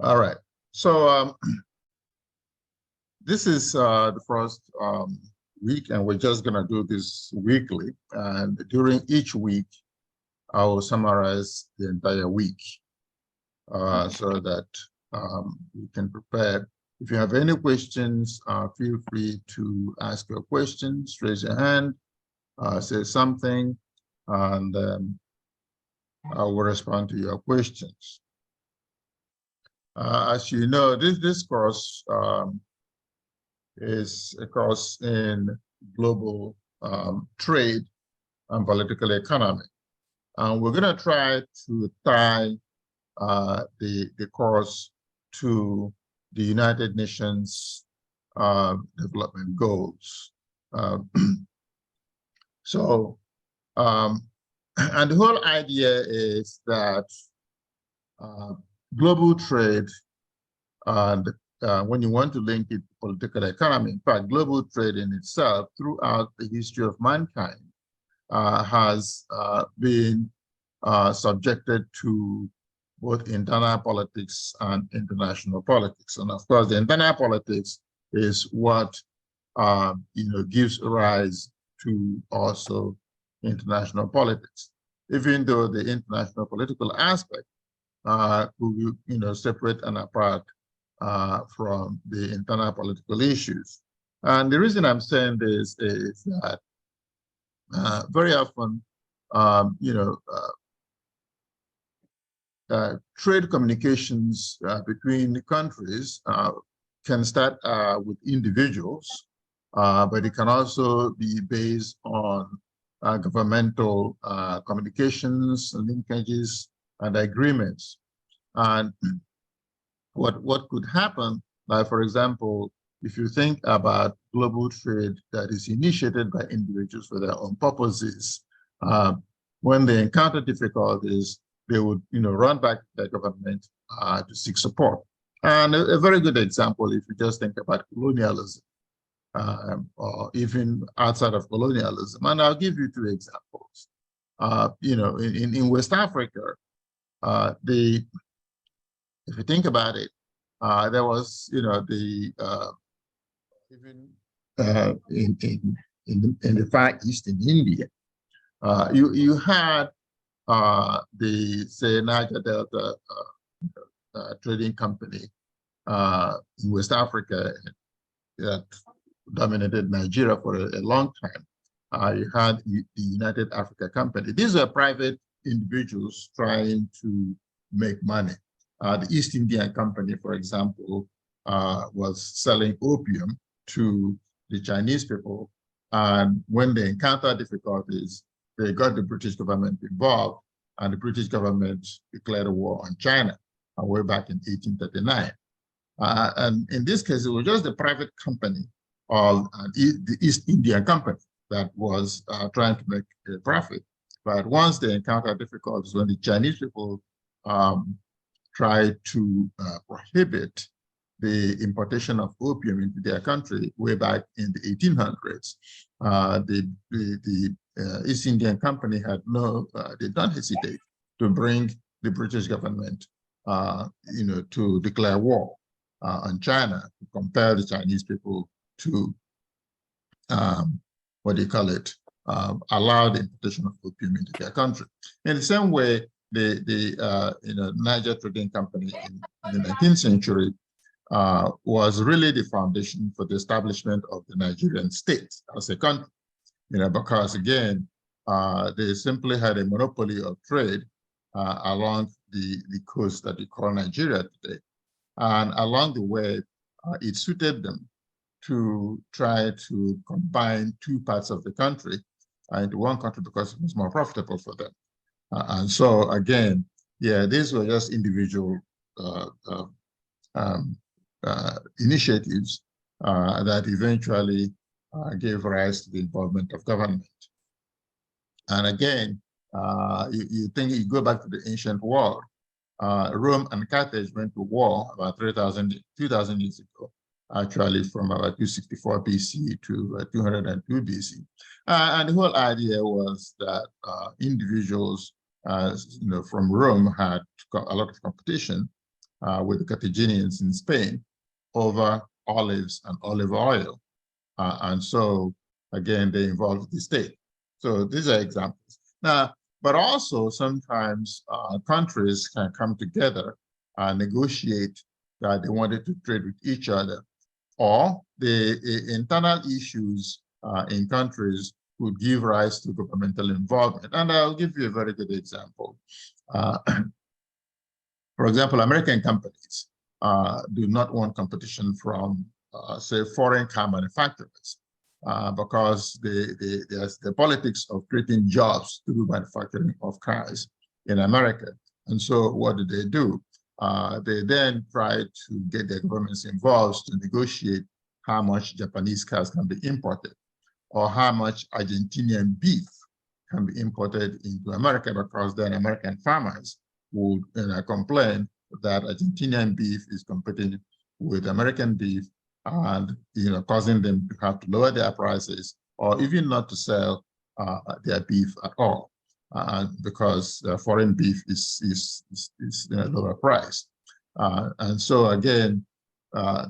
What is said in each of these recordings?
All right. So this is the first week, and we're just going to do this weekly. And during each week, I will summarize the entire week so that you can prepare. If you have any questions, feel free to ask your questions, raise your hand, say something, and I will respond to your questions. As you know, this course is a course in global trade and political economy. And we're going to try to tie the course to the United Nations development goals. And the whole idea is that global trade, and when you want to link it to political economy, in fact, global trade in itself throughout the history of mankind has been subjected to both internal politics and international politics. And of course, the internal politics is what gives rise to also international politics, even though the international political aspect could separate and apart from the internal political issues. And the reason I'm saying this is that very often, trade communications between countries can start with individuals, but it can also be based on governmental communications, linkages, and agreements. And what could happen, like for example, if you think about global trade that is initiated by individuals for their own purposes, when they encounter difficulties, they would run back to their government to seek support. And a very good example, if you just think about colonialism, or even outside of colonialism, and I'll give you two examples. In West Africa, if you think about it, there was, even in the Far East in India, you had the, say, Niger Delta trading company in West Africa that dominated Nigeria for a long time. You had the United Africa Company. These are private individuals trying to make money. The East Indian Company, for example, was selling opium to the Chinese people. And when they encountered difficulties, they got the British government involved, and the British government declared a war on China way back in 1839. And in this case, it was just the private company of the East Indian Company that was trying to make a profit. But once they encountered difficulties, when the Chinese people tried to prohibit the importation of opium into their country way back in the 1800s, the East Indian Company had did not hesitate to bring the British government, to declare war on China, to compel the Chinese people to, allow the importation of opium into their country. In the same way, the Niger Trading Company in the 19th century was really the foundation for the establishment of the Nigerian state as a country, because again, they simply had a monopoly of trade along the coast that we call Nigeria today. And along the way, it suited them to try to combine two parts of the country into one country because it was more profitable for them. And so again, these were just individual initiatives that eventually gave rise to the involvement of government. And again, you go back to the ancient world. Rome and Carthage went to war about 2,000 years ago, actually from about 264 BC to 202 BC. And the whole idea was that individuals, from Rome had a lot of competition, with the Carthaginians in Spain over olives and olive oil. And so, again, they involved the state. So these are examples. Now, but also sometimes countries can come together and negotiate that they wanted to trade with each other, or the internal issues in countries would give rise to governmental involvement. And I'll give you a very good example. For example, American companies do not want competition from, say, foreign car manufacturers because there's the politics of creating jobs through manufacturing of cars in America. And so what do? They then try to get their governments involved to negotiate how much Japanese cars can be imported, or how much Argentinian beef can be imported into America, because then American farmers would complain that Argentinian beef is competing with American beef, and causing them to have to lower their prices, or even not to sell their beef at all, because foreign beef is lower price. And so again,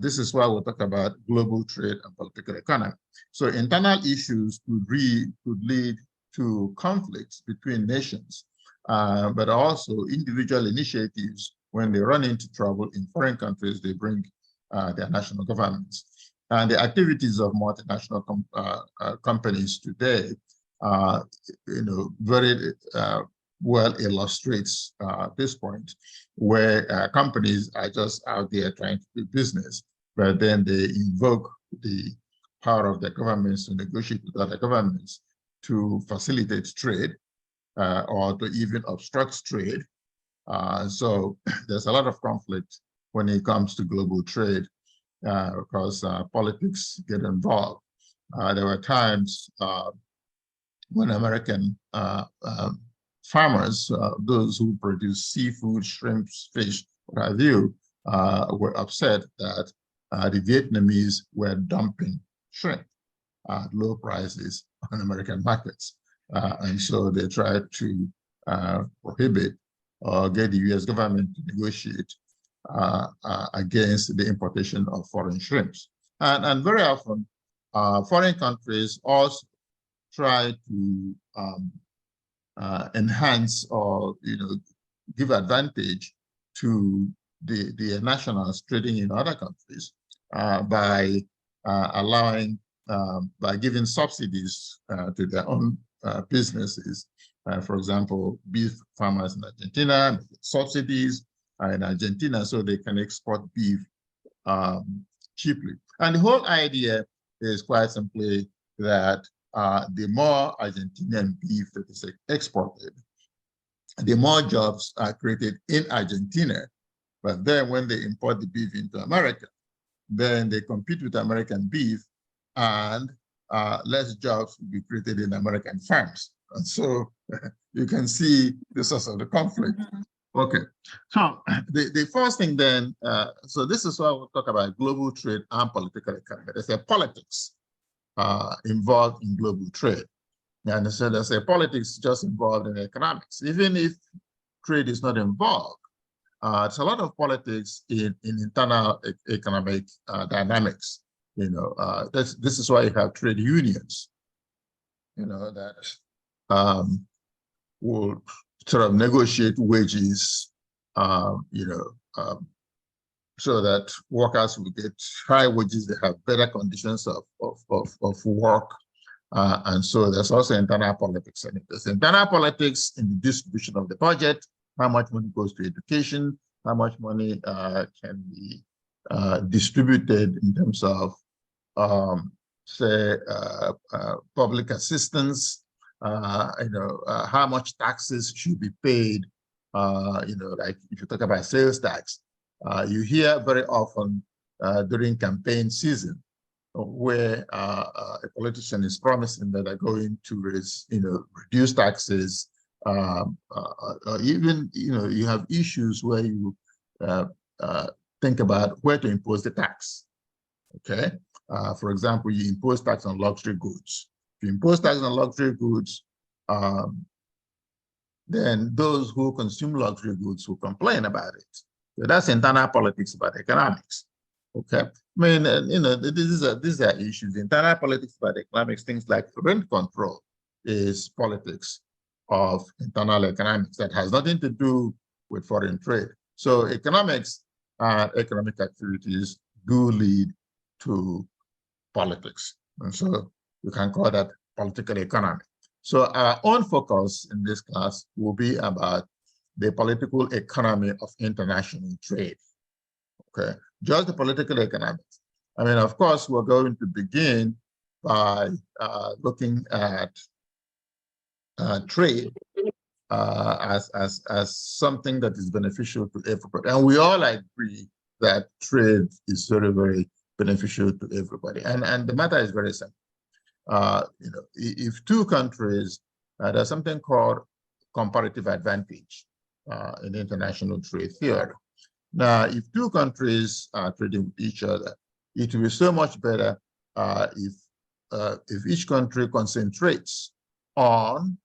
this is why we'll talk about global trade and political economy. So internal issues could lead to conflicts between nations, but also individual initiatives. When they run into trouble in foreign countries, they bring their national governments. And the activities of multinational companies today, very well illustrates this point, where companies are just out there trying to do business, but then they invoke the power of their governments to negotiate with other governments to facilitate trade or to even obstruct trade. So there's a lot of conflict when it comes to global trade because politics get involved. There were times when American farmers, those who produce seafood, shrimps, fish, what have you, were upset that the Vietnamese were dumping shrimp at low prices on American markets. And so they tried to prohibit or get the US government to negotiate against the importation of foreign shrimps. And very often, foreign countries also try to enhance or give advantage to the nationals trading in other countries by allowing, by giving subsidies to their own businesses. For example, beef farmers in Argentina get subsidies in Argentina so they can export beef cheaply. And the whole idea is quite simply that the more Argentinian beef that is exported, the more jobs are created in Argentina. But then when they import the beef into America, then they compete with American beef, and less jobs will be created in American farms. And so you can see the source of the conflict. Okay, so the first thing then, so this is why we'll talk about global trade and political economy. There's a politics involved in global trade. And so there's a politics just involved in economics. Even if trade is not involved, there's a lot of politics in internal economic dynamics. This is why you have trade unions, that will sort of negotiate wages, so that workers will get high wages, they have better conditions of work. And so there's also internal politics. And there's internal politics in the distribution of the budget, how much money goes to education, how much money can be distributed in terms of, say, public assistance, how much taxes should be paid, like if you talk about sales tax, you hear very often during campaign season where a politician is promising that they're going to reduce taxes, even you have issues where you think about where to impose the tax. Okay, for example, you impose tax on luxury goods. If you impose tax on luxury goods, then those who consume luxury goods will complain about it. So that's internal politics about economics. Okay, I mean, these are issues. Internal politics about economics, things like rent control is politics of internal economics that has nothing to do with foreign trade. So economics and economic activities do lead to politics. And so you can call that political economy. So our own focus in this class will be about the political economy of international trade. Okay, just the political economics. I mean, of course, we're going to begin by looking at trade as something that is beneficial to everybody. And we all agree that trade is very, very beneficial to everybody. And the matter is very simple. If two countries, there's something called comparative advantage in international trade theory. Now, if two countries are trading with each other, it will be so much better if each country concentrates on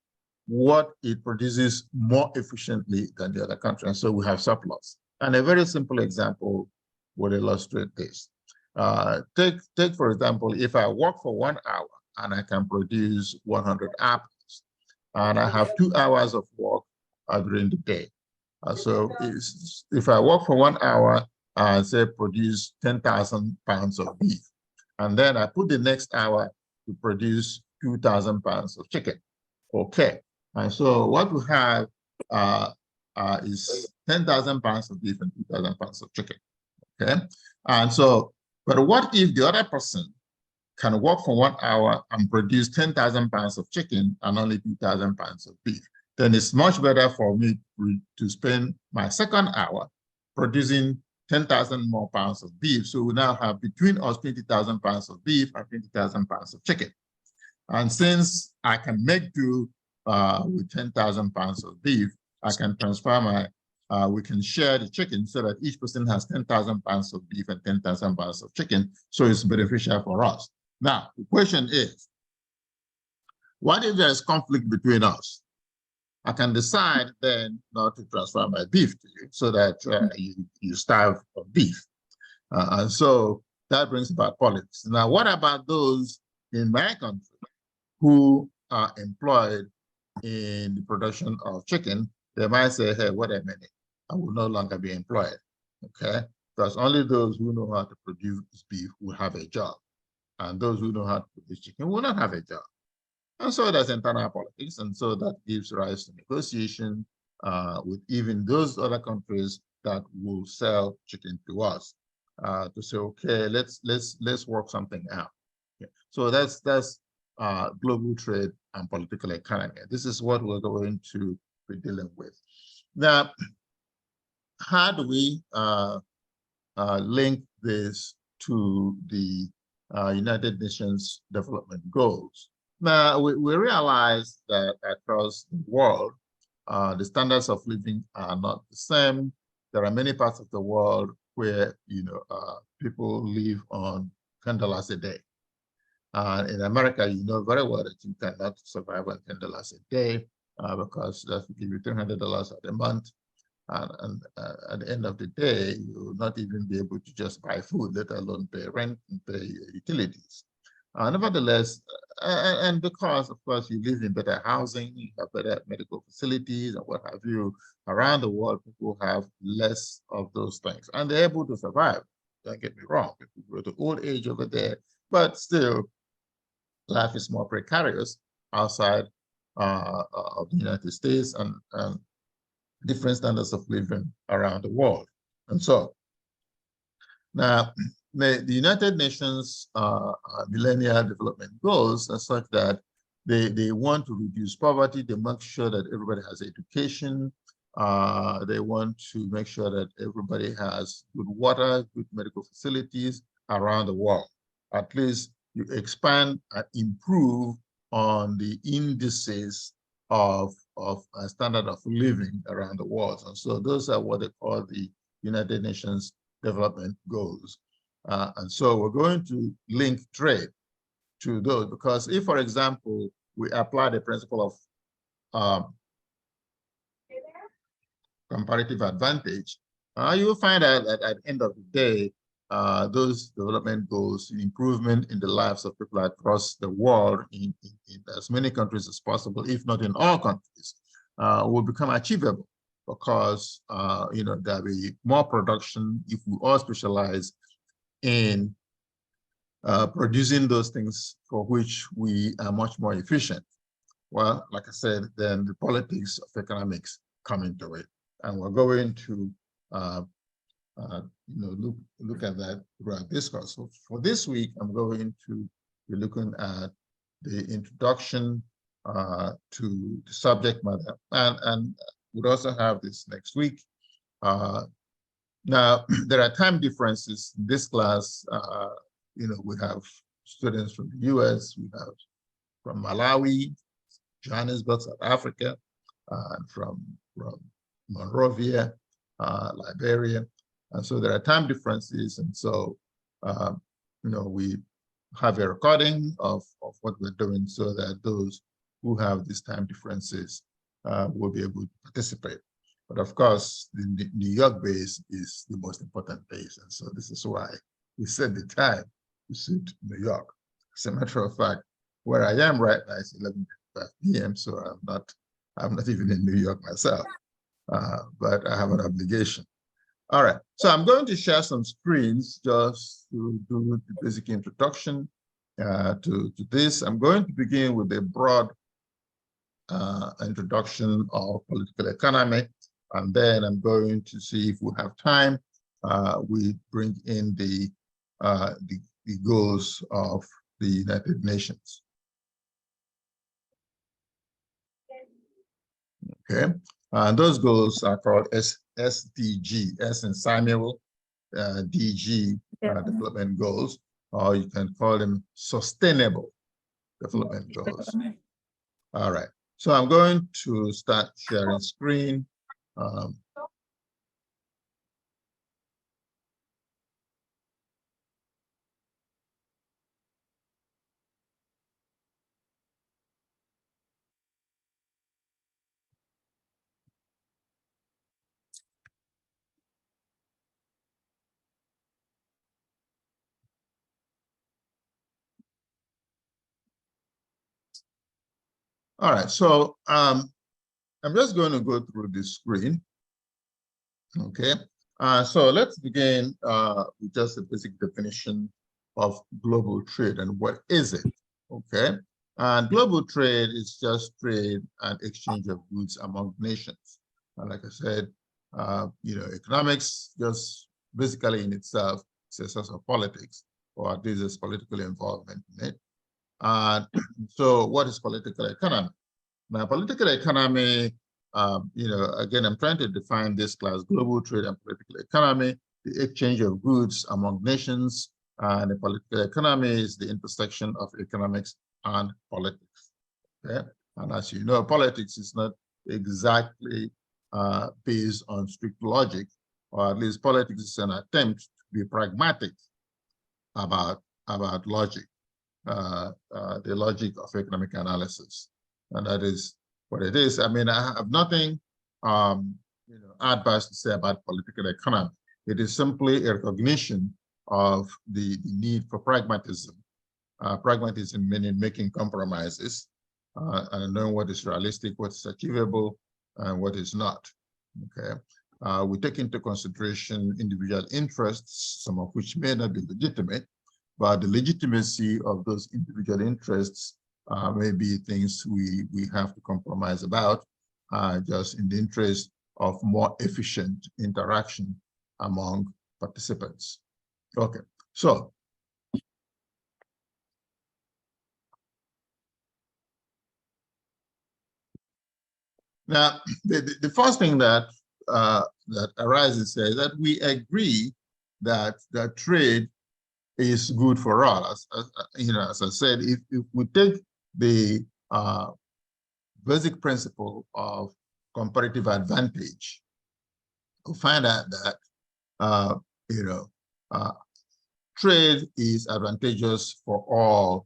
what it produces more efficiently than the other country. And so we have surplus. And a very simple example will illustrate this. Take, for example, if I work for 1 hour and I can produce 100 apples, and I have 2 hours of work during the day. So if I work for 1 hour and say produce 10,000 pounds of beef, and then I put the next hour to produce 2,000 pounds of chicken. Okay, and so what we have is 10,000 pounds of beef and 2,000 pounds of chicken. Okay, and so, but what if the other person can work for 1 hour and produce 10,000 pounds of chicken and only 2,000 pounds of beef? Then it's much better for me to spend my second hour producing 10,000 more pounds of beef. So we now have between us 20,000 pounds of beef and 20,000 pounds of chicken. And since I can make do with 10,000 pounds of beef, I can transfer we can share the chicken so that each person has 10,000 pounds of beef and 10,000 pounds of chicken. So it's beneficial for us. Now, the question is, what if there's conflict between us? I can decide then not to transfer my beef to you so that you starve of beef. And so that brings about politics. Now, what about those in my country who are employed in the production of chicken? They might say, hey, wait a minute, I will no longer be employed, okay? Because only those who know how to produce beef will have a job. And those who know how to produce chicken will not have a job. And so there's internal politics, and so that gives rise to negotiation with even those other countries that will sell chicken to us to say, okay, let's work something out. Okay. So that's global trade and political economy. This is what we're going to be dealing with. Now, how do we link this to the United Nations Development Goals? Now, we realize that across the world, the standards of living are not the same. There are many parts of the world where people live on $10 a day. In America, you know very well that you cannot survive on $10 a day because that will give you $300 a month. And at the end of the day, you will not even be able to just buy food, let alone pay rent and pay utilities. Nevertheless, and because, of course, you live in better housing, you have better medical facilities and what have you, around the world, people have less of those things. And they're able to survive. Don't get me wrong. People go to old age over there, but still, life is more precarious outside of the United States and different standards of living around the world. And so, now, the United Nations Millennial Development Goals are such that they want to reduce poverty. They make sure that everybody has education. They want to make sure that everybody has good water, good medical facilities around the world. At least you expand and improve on the indices of a standard of living around the world. And so those are what they call the United Nations Development Goals. And so we're going to link trade to those, because if, for example, we apply the principle of comparative advantage, You will find out that at the end of the day, those development goals, improvement in the lives of people across the world in as many countries as possible, if not in all countries, will become achievable because there'll be more production if we all specialize in producing those things for which we are much more efficient. Well, like I said, then the politics of economics come into it, and we're going to look at that throughout this course. So for this week, I'm going to be looking at the introduction to the subject matter, and we'll also have this next week. Now, there are time differences in this class. We have students from the US, we have from Malawi, Johannesburg, South Africa, and from Monrovia, Liberia. And so there are time differences. And so, we have a recording of what we're doing so that those who have these time differences will be able to participate. But of course, the New York base is the most important base. And so this is why we set the time to suit New York. As a matter of fact, where I am right now is 11:05 p.m. So I'm not even in New York myself, but I have an obligation. All right, so I'm going to share some screens just to do the basic introduction to this. I'm going to begin with a broad introduction of political economy, and then I'm going to see if we have time. We bring in the goals of the United Nations. Okay, and those goals are called SDG, S in Samuel, DG, development goals, or you can call them sustainable development goals. All right, so I'm going to start sharing screen. All right, so I'm just going to go through this screen. Okay, so let's begin with just a basic definition of global trade and what is it. Okay, and global trade is just trade and exchange of goods among nations. And like I said, economics just basically in itself is a source of politics, or at least there's political involvement in it. So what is political economy? Now, political economy, again, I'm trying to define this class: global trade and political economy, the exchange of goods among nations, and the political economy is the intersection of economics and politics. Okay? And as you know, politics is not exactly based on strict logic, or at least politics is an attempt to be pragmatic about logic, the logic of economic analysis. And that is what it is. I mean, I have nothing adverse to say about political economy. It is simply a recognition of the need for pragmatism. Pragmatism meaning making compromises and knowing what is realistic, what is achievable, and what is not. Okay. We take into consideration individual interests, some of which may not be legitimate, but the legitimacy of those individual interests may be things we have to compromise about, just in the interest of more efficient interaction among participants. Okay, so now the first thing that arises is that we agree that trade is good for all. As I said, if we take the basic principle of comparative advantage, we find out that trade is advantageous for all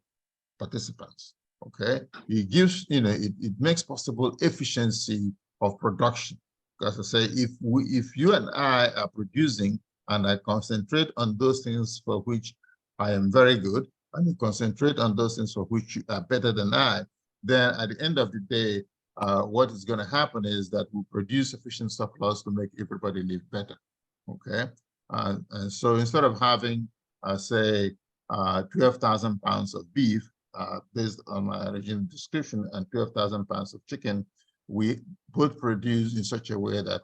participants. Okay, it gives it makes possible efficiency of production. Because I say, if you and I are producing and I concentrate on those things for which I am very good, and you concentrate on those things for which you are better than I, then at the end of the day, what is going to happen is that we produce sufficient surplus to make everybody live better. Okay, and so instead of having, say, 12,000 pounds of beef based on my original description and 12,000 pounds of chicken, we both produce in such a way that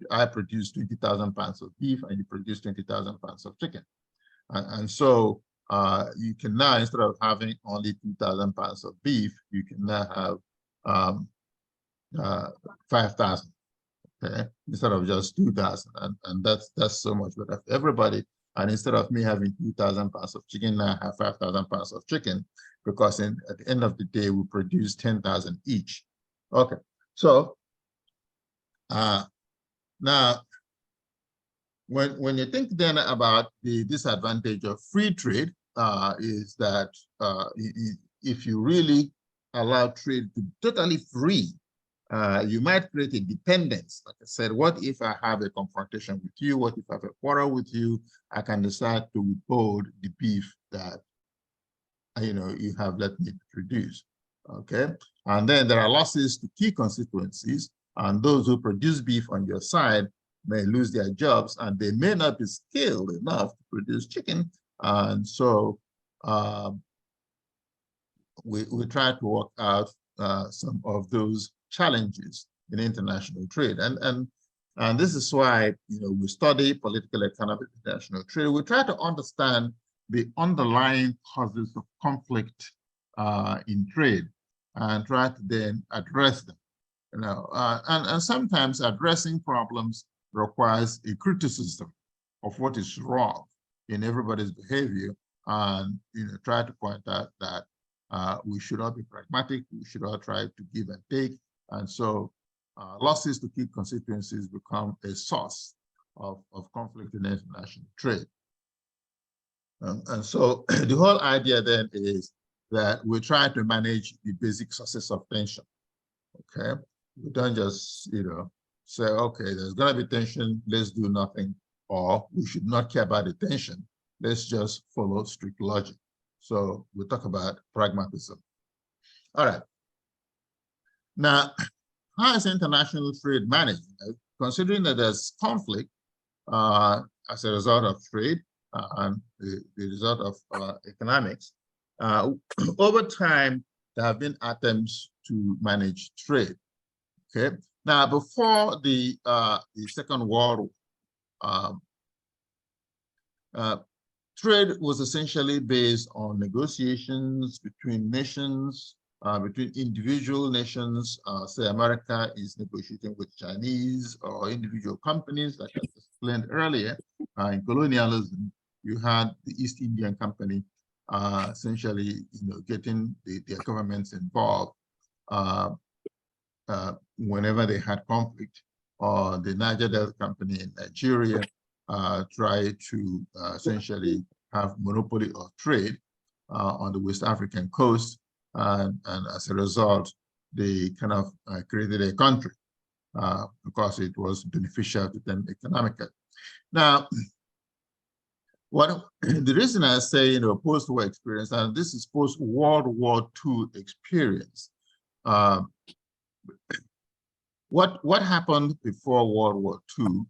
I produce 20,000 pounds of beef and you produce 20,000 pounds of chicken. And so you can now, instead of having only 2,000 pounds of beef, you can now have 5,000, okay, instead of just 2,000. And that's so much better for everybody. And instead of me having 2,000 pounds of chicken, now I have 5,000 pounds of chicken, because at the end of the day, we produce 10,000 each. Okay, so now, when you think then about the disadvantage of free trade, is that if you really allow trade to be totally free, you might create a dependence. Like I said, what if I have a confrontation with you? What if I have a quarrel with you? I can decide to withhold the beef that you have let me produce. Okay, and then there are losses to key constituencies, and those who produce beef on your side may lose their jobs, and they may not be skilled enough to produce chicken. And so we try to work out some of those challenges in international trade. And this is why we study political economy, international trade. We try to understand the underlying causes of conflict in trade and try to then address them. And sometimes addressing problems requires a criticism of what is wrong in everybody's behavior, and try to point out that we should all be pragmatic, we should all try to give and take. And so losses to key constituencies become a source of conflict in international trade. And so the whole idea then is that we try to manage the basic sources of tension. Okay, we don't just say, okay, there's going to be tension, let's do nothing, or we should not care about the tension, let's just follow strict logic. So we talk about pragmatism. All right. Now, how is international trade managed? Considering that there's conflict as a result of trade and the result of economics, over time, there have been attempts to manage trade. Okay. Now, before the Second World War, trade was essentially based on negotiations between nations, between individual nations. Say America is negotiating with Chinese or individual companies, like I explained earlier. In colonialism, you had the East Indian Company essentially getting their governments involved whenever they had conflict, or the Niger Delta Company in Nigeria tried to essentially have monopoly of trade on the West African coast, and as a result, they kind of created a country because it was beneficial to them economically. Now, the reason I say post-war experience, and this is post-World War II experience. What happened before World War II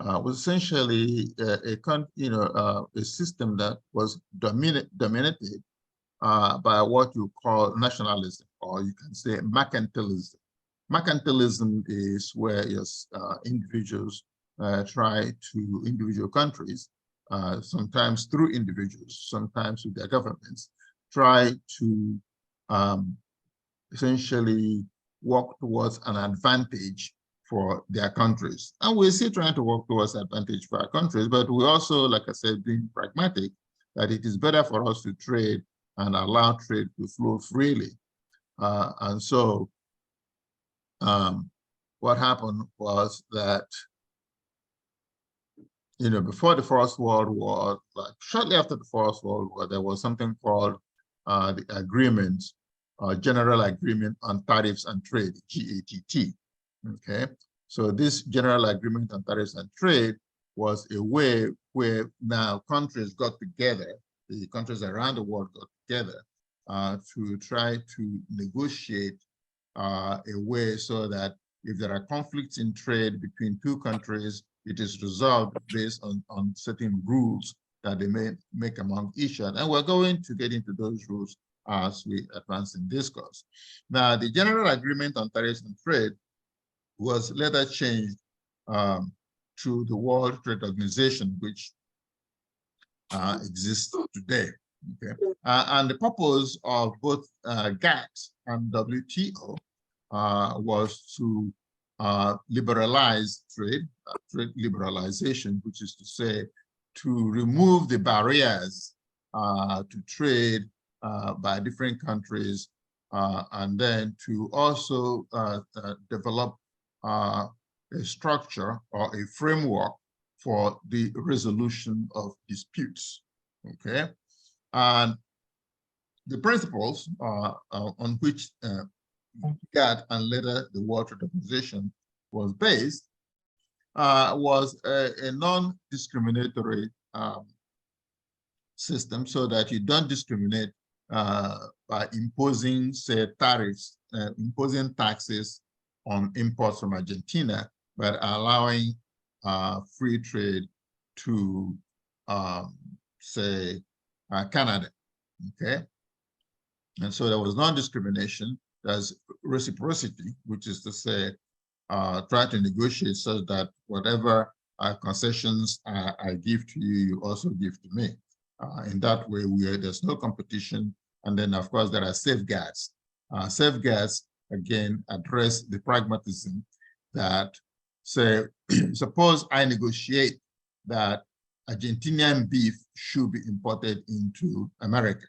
was essentially a system that was dominated by what you call nationalism, or you can say mercantilism. Mercantilism is where individuals individual countries, sometimes through individuals, sometimes with their governments, try to essentially work towards an advantage for their countries. And we're still trying to work towards advantage for our countries, but we also, like I said, being pragmatic, that it is better for us to trade and allow trade to flow freely. And so what happened was that, before the First World War, like shortly after the First World War, there was something called the agreement, General Agreement on Tariffs and Trade, GATT. Okay, So this general agreement on tariffs and trade was a way where now countries got together, the countries around the world got together to try to negotiate a way so that if there are conflicts in trade between two countries, it is resolved based on certain rules that they may make among each other. And we're going to get into those rules as we advance in this course. Now, the General Agreement on Tariffs and Trade was later changed to the World Trade Organization, which exists today. Okay, and the purpose of both GATT and WTO was to liberalize trade liberalization, which is to say, to remove the barriers to trade by different countries, and then to also develop a structure or a framework for the resolution of disputes. Okay, and the principles on which GATT and later the World Trade Organization was based was a non-discriminatory system, so that you don't discriminate by imposing, say, tariffs, imposing taxes on imports from Argentina, but allowing free trade to, say, Canada, okay? And so there was non-discrimination. There's reciprocity, which is to say, try to negotiate so that whatever concessions I give to you, you also give to me. In that way, there's no competition. And then, of course, there are safeguards. Safeguards, again, address the pragmatism that, say, suppose I negotiate that Argentinian beef should be imported into America,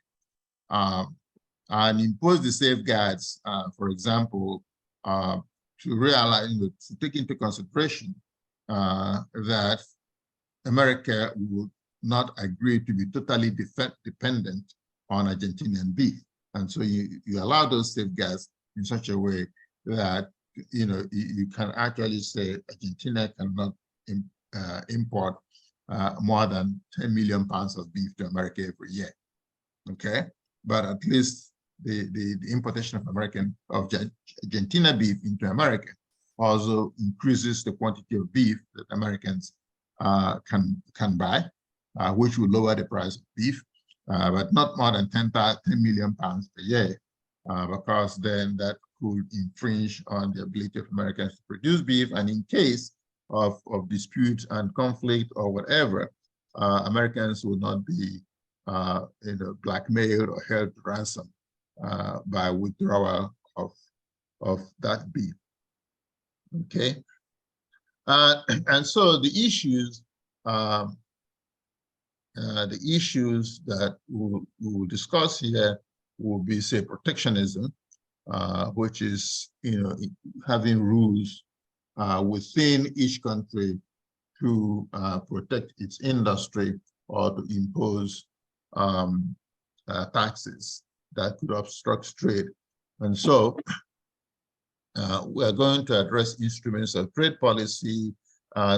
and impose the safeguards, for example, to realize, to take into consideration that America would not agree to be totally dependent on Argentinian beef. And so you allow those safeguards in such a way that, you can actually say Argentina cannot import more than 10 million pounds of beef to America every year, okay? But at least the importation of Argentina beef into America also increases the quantity of beef that Americans can buy, which will lower the price of beef, but not more than 10 million pounds per year, because then that could infringe on the ability of Americans to produce beef. And in case of dispute and conflict or whatever, Americans will not be blackmailed or held to ransom by withdrawal of that beef. Okay, and so the issues that we'll discuss here will be, say, protectionism, which is having rules within each country to protect its industry or to impose taxes that could obstruct trade. And so we're going to address instruments of trade policy,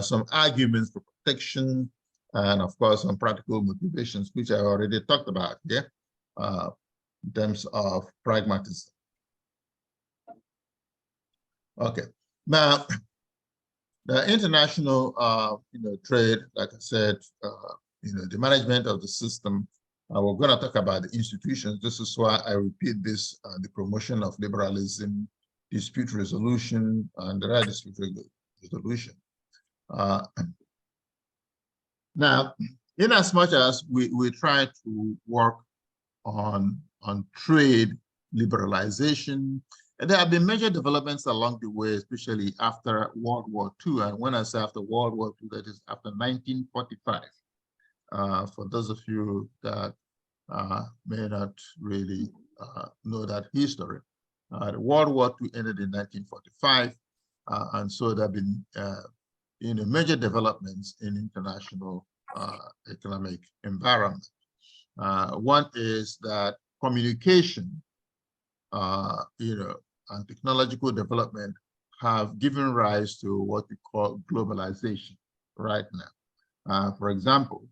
some arguments for protection, and of course, some practical motivations, which I already talked about here, in terms of pragmatism. Okay, now the international trade, like I said, the management of the system. We're going to talk about the institutions. This is why I repeat this: the promotion of liberalism, dispute resolution, and the right dispute resolution. Now, in as much as we try to work on trade liberalization, and there have been major developments along the way, especially after World War II. And when I say after World War II, that is after 1945. For those of you that may not really know that history, the World War II ended in 1945, and so there have been major developments in international economic environment. One is that communication, and technological development have given rise to what we call globalization right now. For example,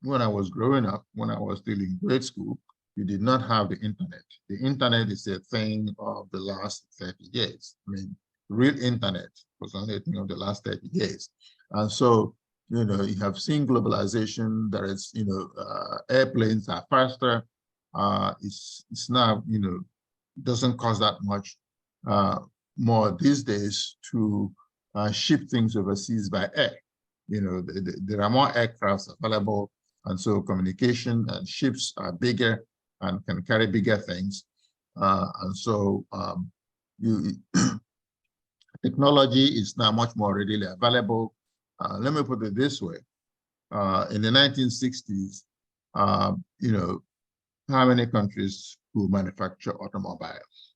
when I was growing up, when I was still in grade school, you did not have the internet. The internet is a thing of the last 30 years. I mean, real internet was only a thing of the last 30 years. And so, you know, you have seen globalization. There is, you know, airplanes are faster. It's now, you know, doesn't cost that much more these days to ship things overseas by air. You know, there are more aircrafts available, and so communication and ships are bigger and can carry bigger things. And so technology is now much more readily available. Let me put it this way. In the 1960s, you know, how many countries who manufacture automobiles?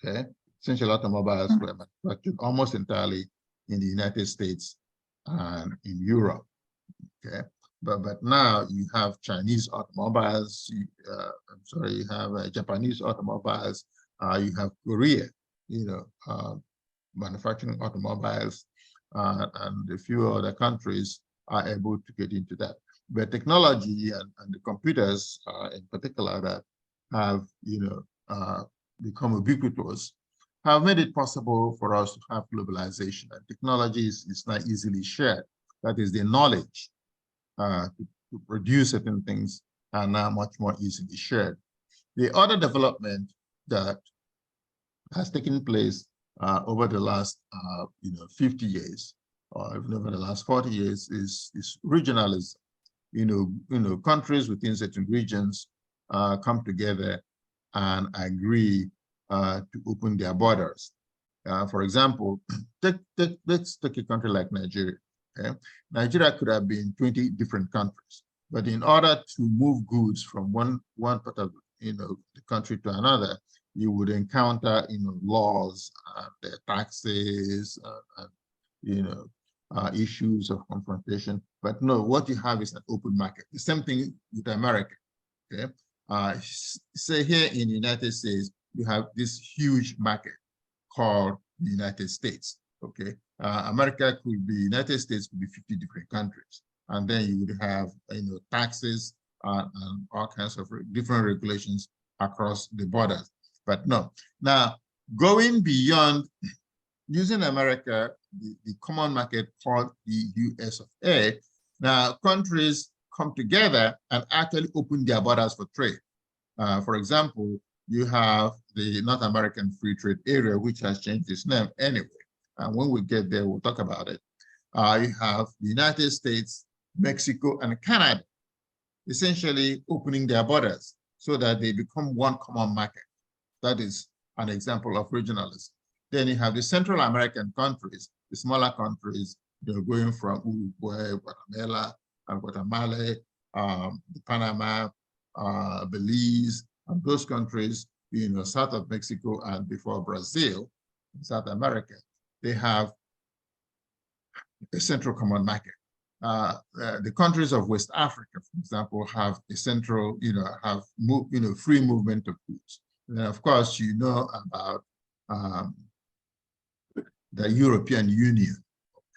Okay, essentially automobiles were manufactured almost entirely in the United States and in Europe. Okay, but now you have Chinese automobiles. You have Japanese automobiles. You have Korea, you know, manufacturing automobiles, and a few other countries are able to get into that. But technology and the computers, in particular, that have, you know, become ubiquitous, have made it possible for us to have globalization. And technology is not easily shared. That is, the knowledge to produce certain things are now much more easily shared. The other development that has taken place over the last, you know, 50 years, or even over the last 40 years, is regionalism. You know, countries within certain regions come together and agree to open their borders. For example, let's take a country like Nigeria. Okay? Nigeria could have been 20 different countries, but in order to move goods from one part of, you know, the country to another, you would encounter, you know, laws, taxes, and you know, issues of confrontation. But no, what you have is an open market. The same thing with America. Okay, say here in the United States, you have this huge market called the United States. Okay, America could be, United States could be 50 different countries, and then you would have, you know, taxes and all kinds of different regulations across the borders. But no, now going beyond using America, the common market called the US of A, now countries come together and actually open their borders for trade. For example, you have the North American Free Trade Area, which has changed its name anyway. And when we get there, we'll talk about it. You have the United States, Mexico, and Canada essentially opening their borders so that they become one common market. That is an example of regionalism. Then you have the Central American countries, the smaller countries, you know, going from Uruguay, Guatemala, Panama, Belize, and those countries, you know, south of Mexico and before Brazil, South America, they have a central common market. The countries of West Africa, for example, have a central, you know, free movement of goods. And of course, you know about the European Union.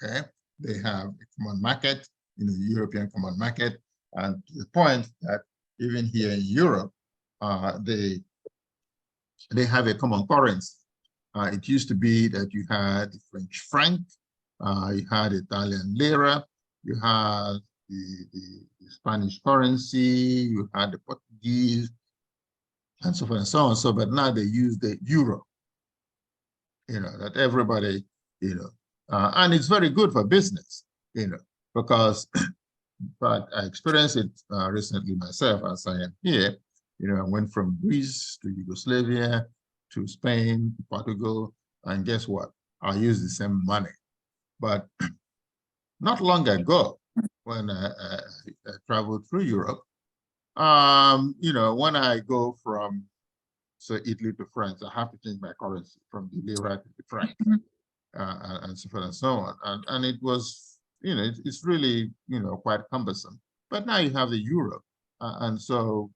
Okay, they have a common market, you know, the European common market, and to the point that even here in Europe, they have a common currency. It used to be that you had the French franc, you had Italian lira, you had the Spanish currency, you had the Portuguese, and so forth and so on. So, but now they use the euro, you know, that everybody, you know, and it's very good for business, you know, because, but I experienced it recently myself as I am here. You know, I went from Greece to Yugoslavia to Spain, to Portugal, and guess what? I use the same money. But not long ago, when I traveled through Europe, you know, when I go from, say, Italy to France, I have to change my currency from the lira to the franc, and so forth and so on. And it was, you know, it's really, you know, quite cumbersome. But now you have the euro, and so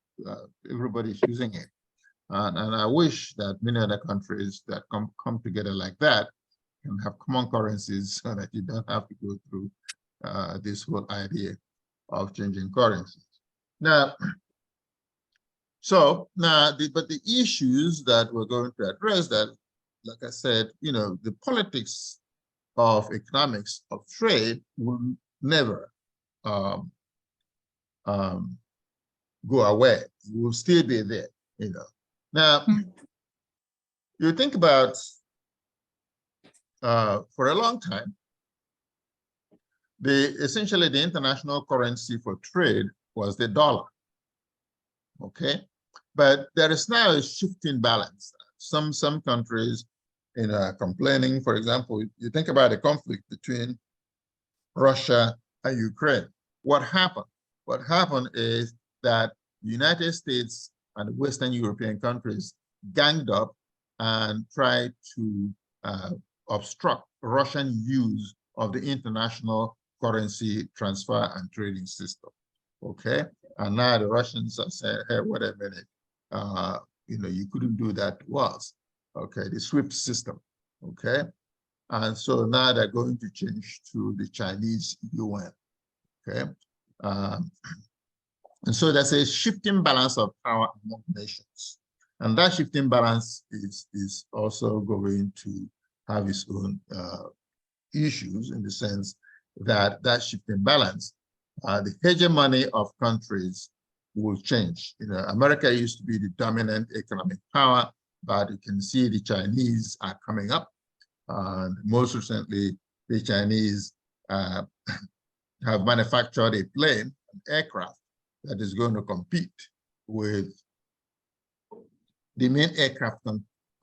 everybody's using it. And I wish that many other countries that come together like that can have common currencies so that you don't have to go through this whole idea of changing currencies. Now, but the issues that we're going to address that, like I said, the politics of economics of trade will never um, um, go away. It will still be there, Now, you think about for a long time, essentially the international currency for trade was the dollar. Okay, but there is now a shifting balance. Some countries, are complaining. For example, you think about the conflict between Russia and Ukraine. What happened? What happened is that the United States and Western European countries ganged up and tried to obstruct Russian use of the international currency transfer and trading system. Okay, and now the Russians are saying, "Hey, wait a minute, you couldn't do that to us." Okay, the SWIFT system. Okay, and so now they're going to change to the Chinese yuan. Okay, and so there's a shifting balance of power among nations, and that shifting balance is also going to have its own issues in the sense that shifting balance, the hegemony of countries will change. America used to be the dominant economic power, but you can see the Chinese are coming up. And most recently, the Chinese have manufactured a plane, an aircraft, that is going to compete with the main aircraft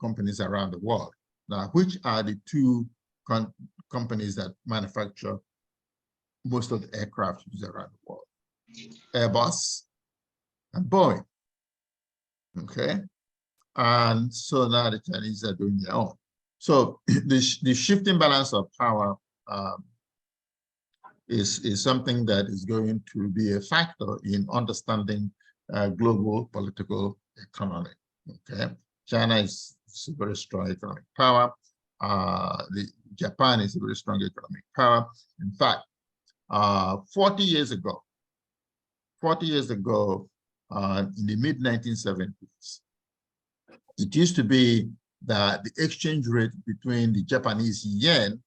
companies around the world. Now, which are the two companies that manufacture most of the aircraft used around the world? Airbus and Boeing. Okay, and so now the Chinese are doing their own. So the shifting balance of power is something that is going to be a factor in understanding global political economy. Okay, China is a very strong economic power. Japan is a very strong economic power. In fact, 40 years ago, in the mid-1970s, it used to be that the exchange rate between the Japanese yen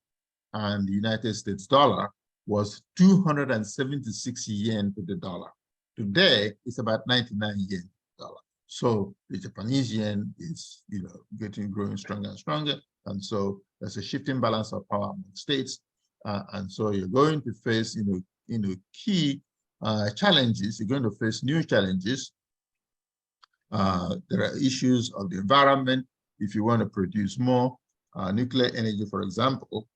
and the United States dollar was 276 yen to the dollar. Today, it's about 99 yen to the dollar. So the Japanese yen is, growing stronger and stronger. And so there's a shifting balance of power among states. And so you're going to face, key challenges. You're going to face new challenges. There are issues of the environment. If you want to produce more nuclear energy, for example,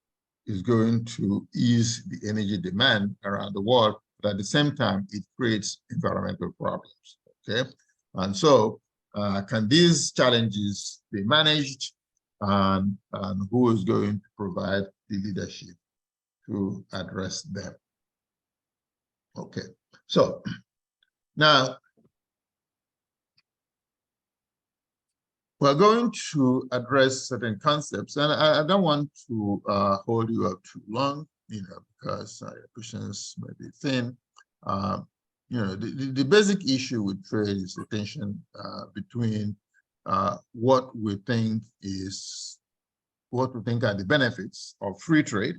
is going to ease the energy demand around the world, but at the same time, it creates environmental problems, okay? And so can these challenges be managed, and who is going to provide the leadership to address them? Okay, so now, we're going to address certain concepts, and I don't want to hold you up too long, because your questions may be thin. The basic issue with trade is the tension between what we think are the benefits of free trade,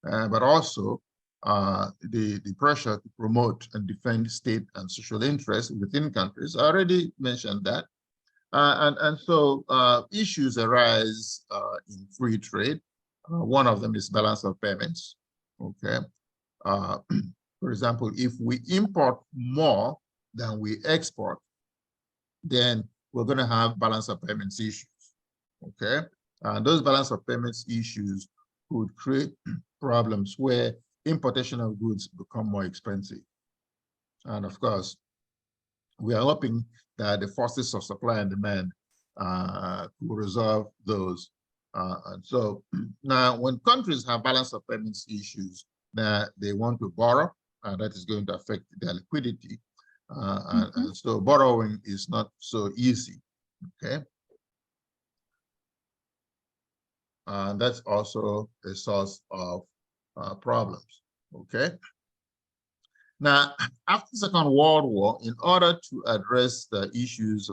but also the pressure to promote and defend state and social interests within countries. I already mentioned that. And so issues arise in free trade. One of them is balance of payments. Okay. For example, if we import more than we export, then we're going to have balance of payments issues. Okay. And those balance of payments issues could create problems where importation of goods become more expensive. And of course, we are hoping that the forces of supply and demand will resolve those. And so now when countries have balance of payments issues, that they want to borrow, that is going to affect their liquidity. And so borrowing is not so easy. okay? And that's also a source of problems, okay? Now, after the Second World War, in order to address the issues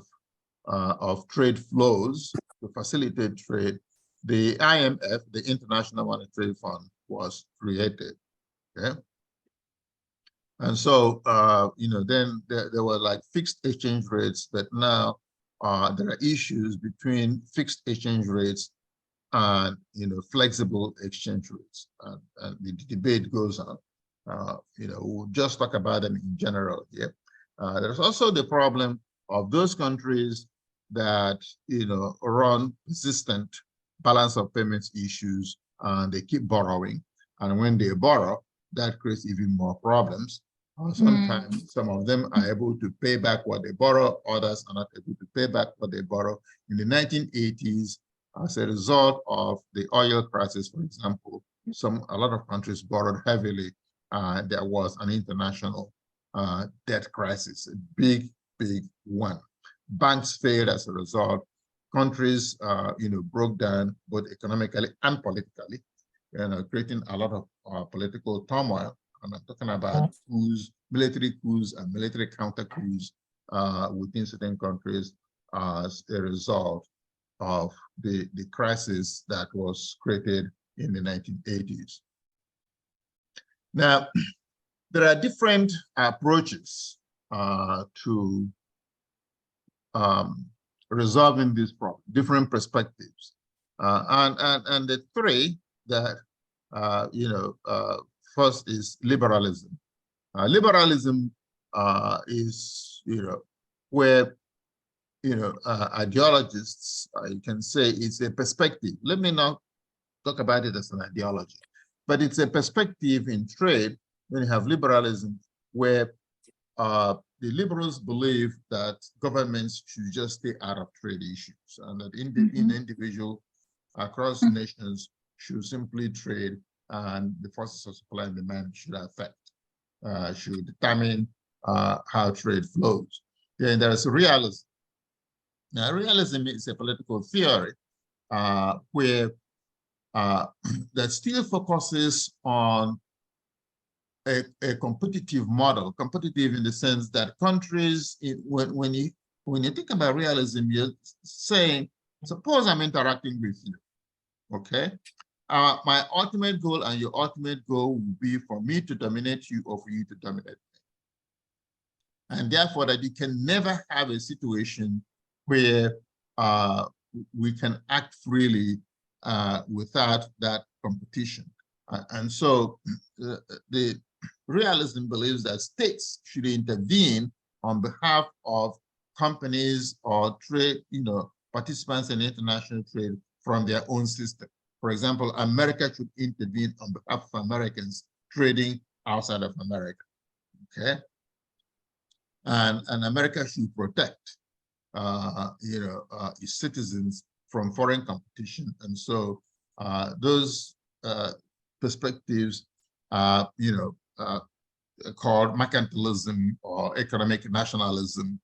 of trade flows, to facilitate trade, the IMF, the International Monetary Fund, was created, okay? And so, then there were like fixed exchange rates, but now there are issues between fixed exchange rates and, flexible exchange rates. And the debate goes on. We'll just talk about them in general here. There's also the problem of those countries that, run persistent balance of payments issues, and they keep borrowing. And when they borrow, that creates even more problems. Sometimes some of them are able to pay back what they borrow, others are not able to pay back what they borrow. In the 1980s, as a result of the oil crisis, for example, a lot of countries borrowed heavily. There was an international debt crisis, a big, big one. Banks failed as a result. Countries, broke down both economically and politically, creating a lot of political turmoil. And I'm talking about coups, military coups and military counter coups within certain countries as a result of the crisis that was created in the 1980s. Now, there are different approaches to resolving this problem, different perspectives. And the three that, first is liberalism. Liberalism is, where, ideologists, you can say it's a perspective. Let me not talk about it as an ideology, but it's a perspective in trade when you have liberalism, where the liberals believe that governments should just stay out of trade issues, and that individuals across nations should simply trade, and the forces of supply and demand should determine how trade flows. Then there's realism. Now, realism is a political theory where that still focuses on a competitive model, competitive in the sense that countries, when you think about realism, you're saying, suppose I'm interacting with you, okay? My ultimate goal and your ultimate goal will be for me to dominate you or for you to dominate me. And therefore, that you can never have a situation where we can act freely without that competition. And so the realism believes that states should intervene on behalf of companies or trade, participants in international trade from their own system. For example, America should intervene on behalf of Americans trading outside of America, okay? And America should protect, its citizens from foreign competition. And so those perspectives are, called mercantilism or economic nationalism.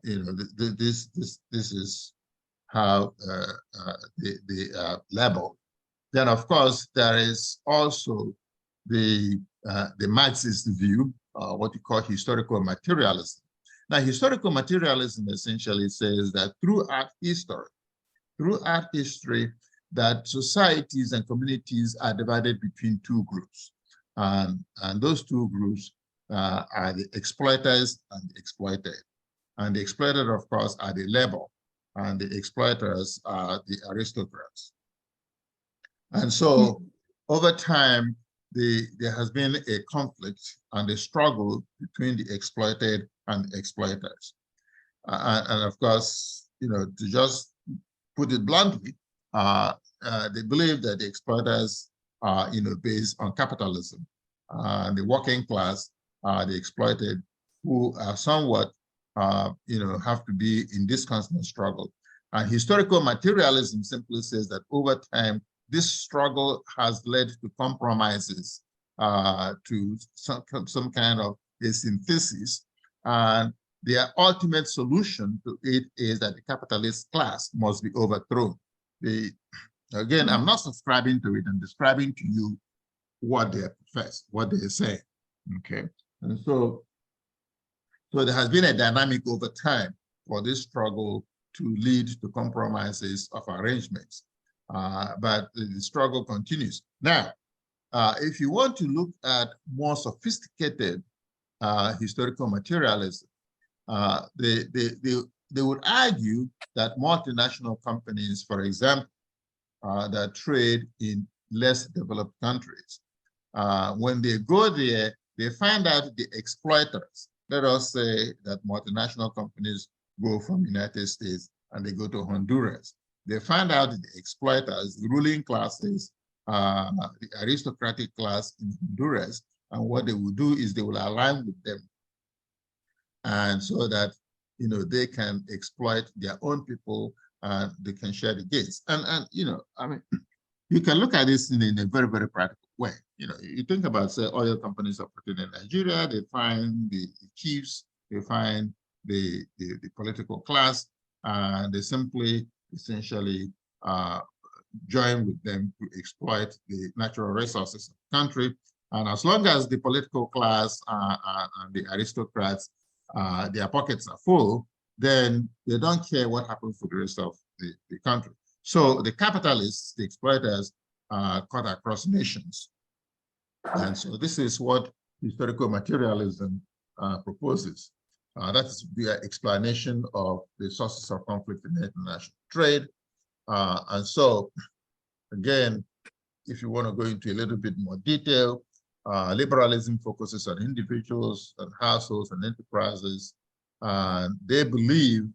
This is how the label. Then, of course, there is also the Marxist view, what you call historical materialism. Now, historical materialism essentially says that throughout history, that societies and communities are divided between two groups. And those two groups are the exploiters and the exploited. And the exploited, of course, are the labor, and the exploiters are the aristocrats. And so over time, there has been a conflict and a struggle between the exploited and the exploiters. And of course, to just put it bluntly, they believe that the exploiters are, based on capitalism. The working class, the exploited, who are somewhat, have to be in this constant struggle. And historical materialism simply says that over time, this struggle has led to compromises, to some kind of a synthesis. And their ultimate solution to it is that the capitalist class must be overthrown. Again, I'm not subscribing to it. I'm describing to you what they profess, what they say. Okay, and so there has been a dynamic over time for this struggle to lead to compromises of arrangements, but the struggle continues. Now, if you want to look at more sophisticated historical materialism, they would argue that multinational companies, for example, that trade in less developed countries, when they go there, they find out the exploiters. Let us say that multinational companies go from the United States and they go to Honduras. They find out the exploiters, the ruling classes, the aristocratic class in Honduras, and what they will do is they will align with them, and so that they can exploit their own people and they can share the gains. And I mean, you can look at this in a very, very practical way. You think about, say, oil companies operating in Nigeria, they find the chiefs, they find the political class, and they simply essentially join with them to exploit the natural resources of the country. And as long as the political class and the aristocrats, their pockets are full, then they don't care what happens to the rest of the country. So the capitalists, the exploiters, cut across nations. And so this is what historical materialism proposes. That is the explanation of the sources of conflict in international trade. And so, again, if you want to go into a little bit more detail, liberalism focuses on individuals and households and enterprises. They believe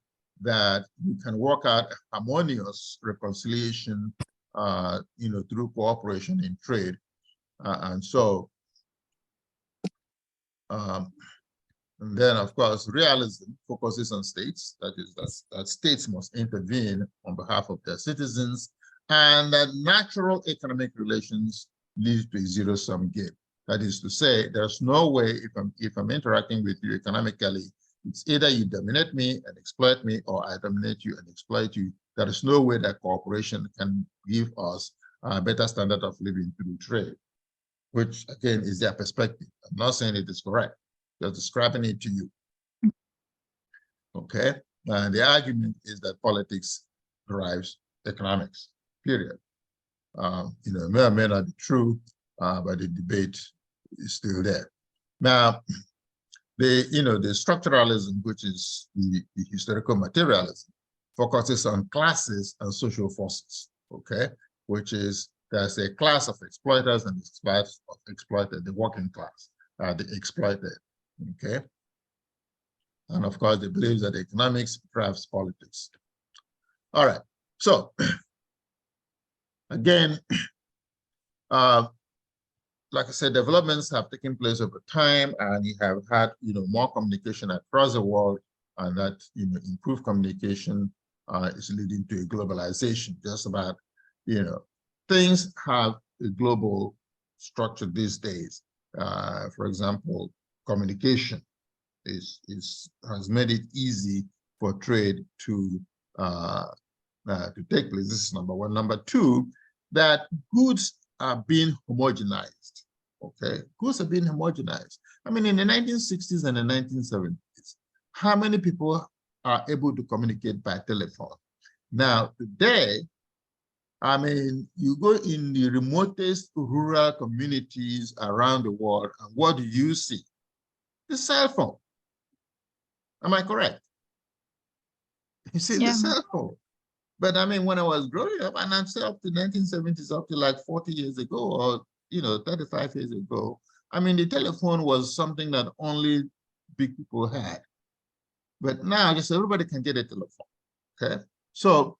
that you can work out a harmonious reconciliation, through cooperation in trade. And so, and then, of course, realism focuses on states. That is, that states must intervene on behalf of their citizens, and that natural economic relations lead to a zero-sum game. That is to say, there's no way, if I'm interacting with you economically, it's either you dominate me and exploit me, or I dominate you and exploit you. There is no way that cooperation can give us a better standard of living through trade, which, again, is their perspective. I'm not saying it is correct, just describing it to you. Okay? And the argument is that politics drives economics, period. It may or may not be true, but the debate is still there. Now, the structuralism, which is the historical materialism, focuses on classes and social forces, okay? Which is, there's a class of exploiters and a class of exploited, the working class, the exploited, okay? And of course, they believe that economics drives politics. All right, so again, like I said, developments have taken place over time, and you have had more communication across the world, and that improved communication is leading to a globalization. Just about things have a global structure these days. For example, communication has made it easy for trade to take place. This is number one. Number two, that goods are being homogenized. Okay, goods are being homogenized. I mean, in the 1960s and the 1970s, how many people are able to communicate by telephone? Now, today, I mean, you go in the remotest rural communities around the world, and what do you see? The cell phone. Am I correct? You see, the cell phone. But I mean, when I was growing up, and I'm still up to 1970s, up to like 40 years ago, or 35 years ago, I mean, the telephone was something that only big people had. But now, just everybody can get a telephone. Okay, so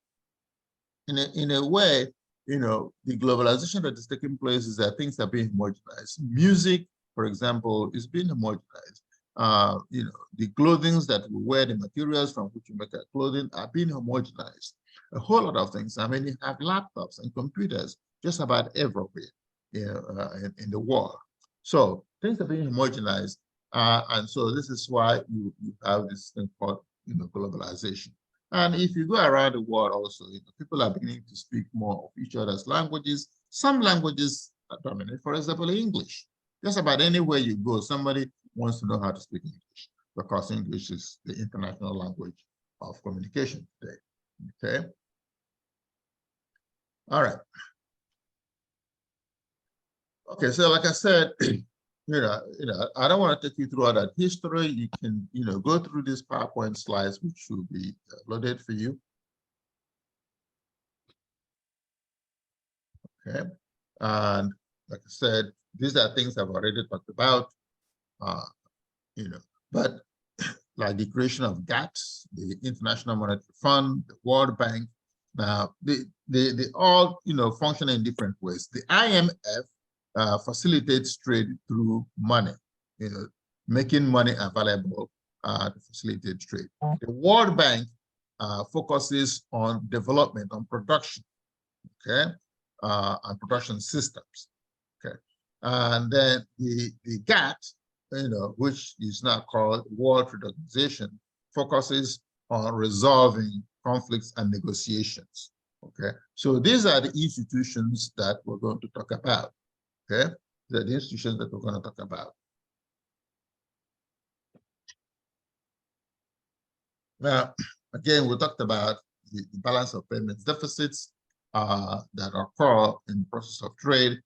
in a way, the globalization that is taking place is that things are being homogenized. Music, for example, is being homogenized. The clothing that we wear, the materials from which we make our clothing are being homogenized. A whole lot of things. I mean, you have laptops and computers just about everywhere in the world. So things are being homogenized, And so this is why you have this thing called globalization. And if you go around the world also, people are beginning to speak more of each other's languages. Some languages are dominant, for example, English. Just about anywhere you go, somebody wants to know how to speak English because English is the international language of communication today. Okay. All right. Okay, so like I said, I don't want to take you through all that history. You can, go through these PowerPoint slides, which will be loaded for you. Okay, and like I said, these are things I've already talked about. But like the creation of GATS, the International Monetary Fund, the World Bank, now they all function in different ways. The IMF facilitates trade through money, making money available to facilitate trade. The World Bank focuses on development, on production, okay, and production systems, okay. And then the GATT, which is now called World Trade Organization, focuses on resolving conflicts and negotiations. Okay, so these are the institutions that we're going to talk about. Okay, they're the institutions that we're going to talk about. Now, again, we talked about the balance of payments deficits that occur in the process of trade.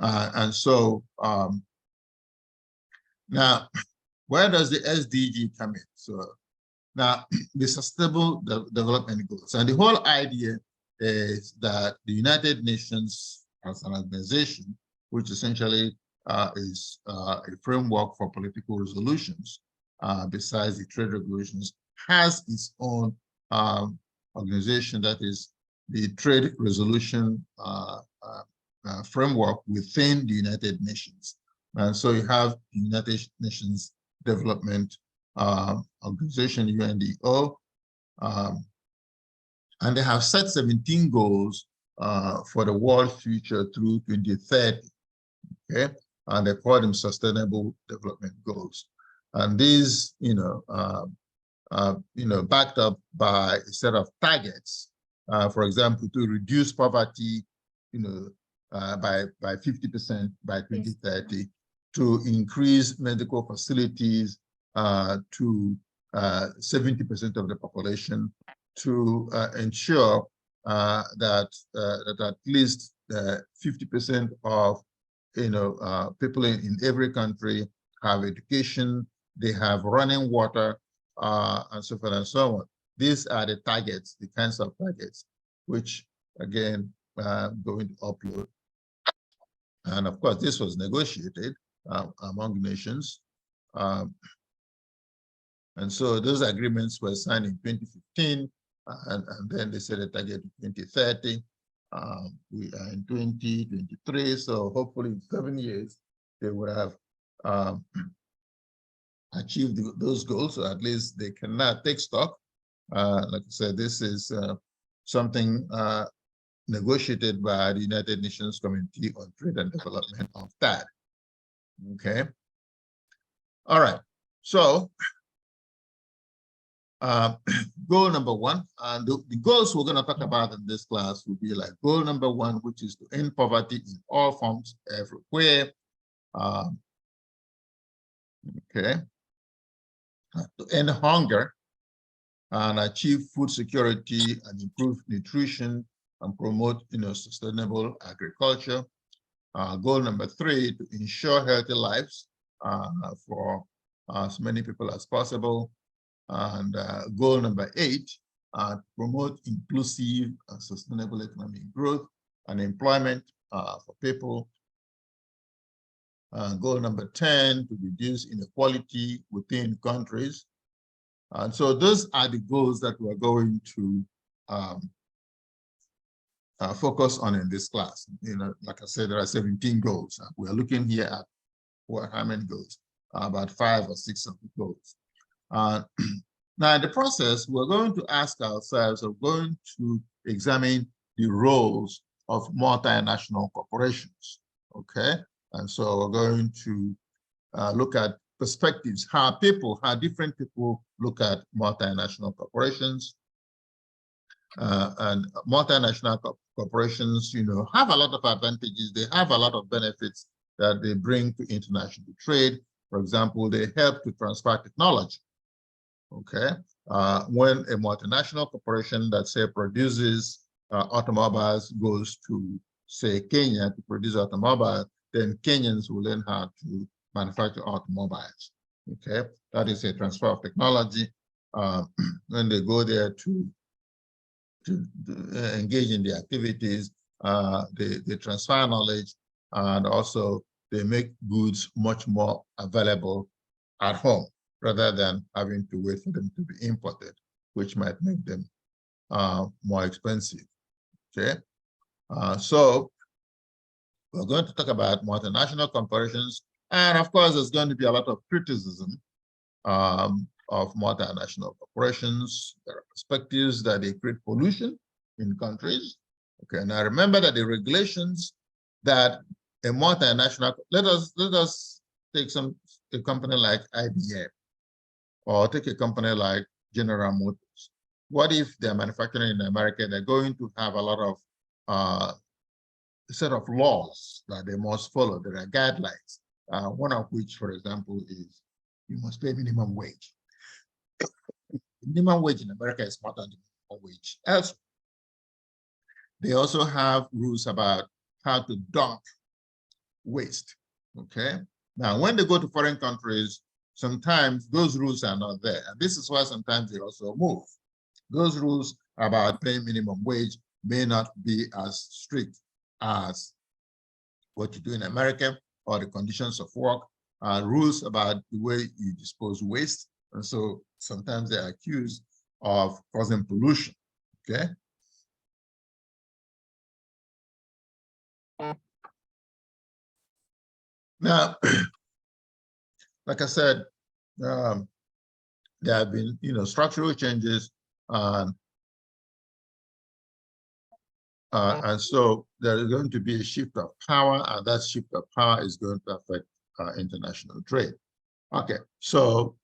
And so now, where does the SDG come in? So now, the Sustainable Development Goals. And the whole idea is that the United Nations as an organization, which essentially is a framework for political resolutions, besides the trade regulations, has its own organization that is the Trade Resolution framework within the United Nations. And so you have the United Nations Development Organization, UNDO, and they have set 17 goals for the world future through 2030. Okay, and they call them Sustainable Development Goals. And these, backed up by a set of targets. For example, to reduce poverty, by 50% by 2030, to increase medical facilities to 70% of the population, to ensure that at least 50% of people in every country have education, they have running water, and so forth and so on. These are the targets, the kinds of targets, which again going to upload. And of course, this was negotiated among nations. And so those agreements were signed in 2015, and then they set a target to 2030. We are in 2023, so hopefully in 7 years, they would have achieved those goals, or at least they can now take stock. Like I said, this is something negotiated by the United Nations Committee on Trade and Development of TAD. Okay. All right. So goal number one, and the goals we're going to talk about in this class will be like goal number one, which is to end poverty in all forms everywhere. Okay. To end hunger and achieve food security and improve nutrition and promote sustainable agriculture. Goal number three, to ensure healthy lives for as many people as possible. And goal number 8, promote inclusive and sustainable economic growth and employment for people. Goal number 10, to reduce inequality within countries. And so those are the goals that we're going to focus on in this class. Like I said, there are 17 goals. We're looking here at how many goals? About 5 or 6 of the goals. Now, in the process, we're going to ask ourselves, we're going to examine the roles of multinational corporations. okay? And so we're going to look at perspectives, how different people look at multinational corporations. And multinational corporations, have a lot of advantages. They have a lot of benefits that they bring to international trade. For example, they help to transfer technology. Okay, when a multinational corporation that say produces automobiles goes to say Kenya to produce automobiles, then Kenyans will learn how to manufacture automobiles. Okay, that is a transfer of technology. When they go there to engage in the activities, they transfer knowledge, and also they make goods much more available at home rather than having to wait for them to be imported, which might make them more expensive. Okay, so we're going to talk about multinational corporations, and of course, there's going to be a lot of criticism of multinational corporations. There are perspectives that they create pollution in countries. Okay, now remember that the regulations that a multinational, let us take a company like IBM, or take a company like General Motors. What if they're manufacturing in America? They're going to have a lot of set of laws that they must follow. There are guidelines. One of which, for example, is you must pay minimum wage. Minimum wage in America is more than the minimum wage elsewhere. They also have rules about how to dump waste. Okay. Now, when they go to foreign countries, sometimes those rules are not there. And this is why sometimes they also move. Those rules about paying minimum wage may not be as strict as what you do in America, or the conditions of work, rules about the way you dispose waste. And so sometimes they're accused of causing pollution, okay? Now, like I said, there have been, structural changes, and so there is going to be a shift of power, and that shift of power is going to affect international trade. Okay, so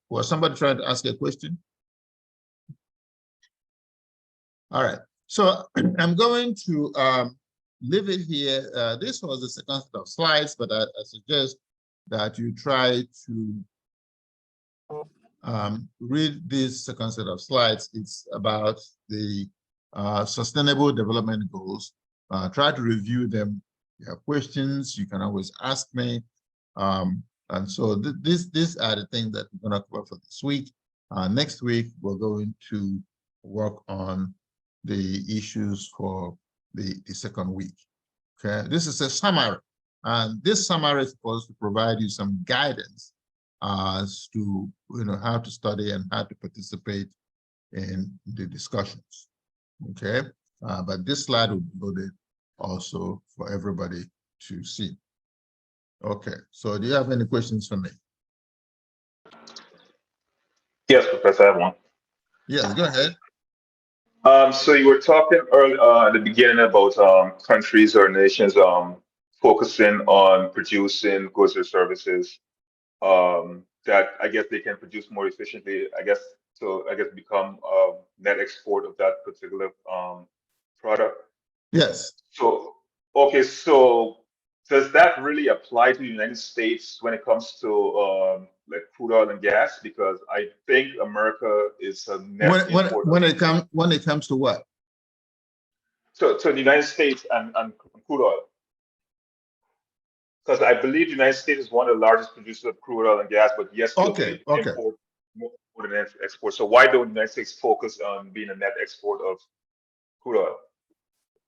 was somebody trying to ask a question? All right, so I'm going to leave it here. This was the second set of slides, but I suggest that you try to read this second set of slides. It's about the Sustainable Development Goals. Try to review them. If you have questions, you can always ask me. And so these are the things that we're going to cover for this week. Next week, we're going to work on the issues for the second week. Okay, this is a summary, and this summary is supposed to provide you some guidance as to how to study and how to participate in the discussions. Okay, but this slide will be loaded also for everybody to see. Okay, so do you have any questions for me? Yes, Professor, I have one. Yes, go ahead. So you were talking early at the beginning about countries or nations focusing on producing goods or services that I guess they can produce more efficiently. I guess become net export of that particular product. Yes. So okay, so does that really apply to the United States when it comes to like crude oil and gas? Because I think America is a net importer. When it comes to what? So the United States and crude oil. Because I believe the United States is one of the largest producers of crude oil and gas, but yes, still import more than export. So why don't the United States focus on being a net export of crude oil?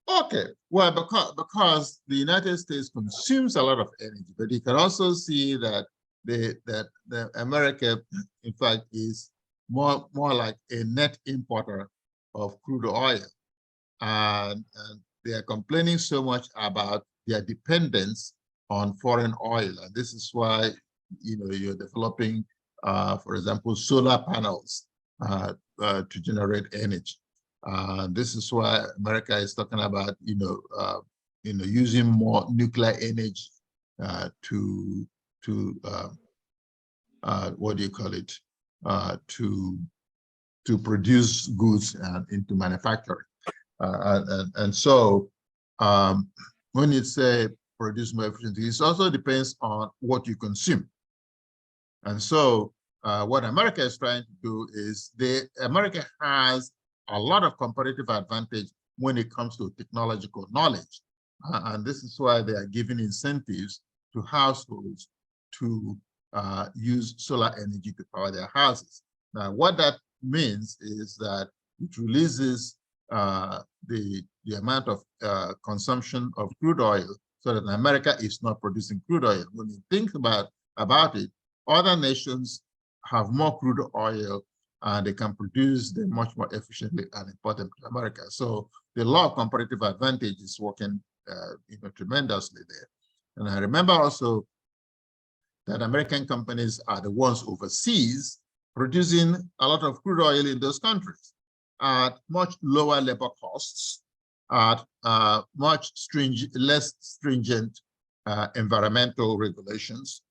Okay, well, because the United States consumes a lot of energy, but you can also see that the America, in fact, is more like a net importer of crude oil, and they are complaining so much about their dependence on foreign oil, and this is why you're developing, for example, solar panels to generate energy. This is why America is talking about, using more nuclear energy what do you call it, to produce goods into manufacturing. And so when you say produce more efficiently, it also depends on what you consume. And so what America is trying to do is America has a lot of competitive advantage when it comes to technological knowledge. And this is why they are giving incentives to households to use solar energy to power their houses. Now, what that means is that it releases the amount of consumption of crude oil, so that America is not producing crude oil. When you think about it, other nations have more crude oil and they can produce them much more efficiently and import them to America. So the law of comparative advantage is working tremendously there. And I remember also that American companies are the ones overseas producing a lot of crude oil in those countries at much lower labor costs, at much less stringent environmental regulations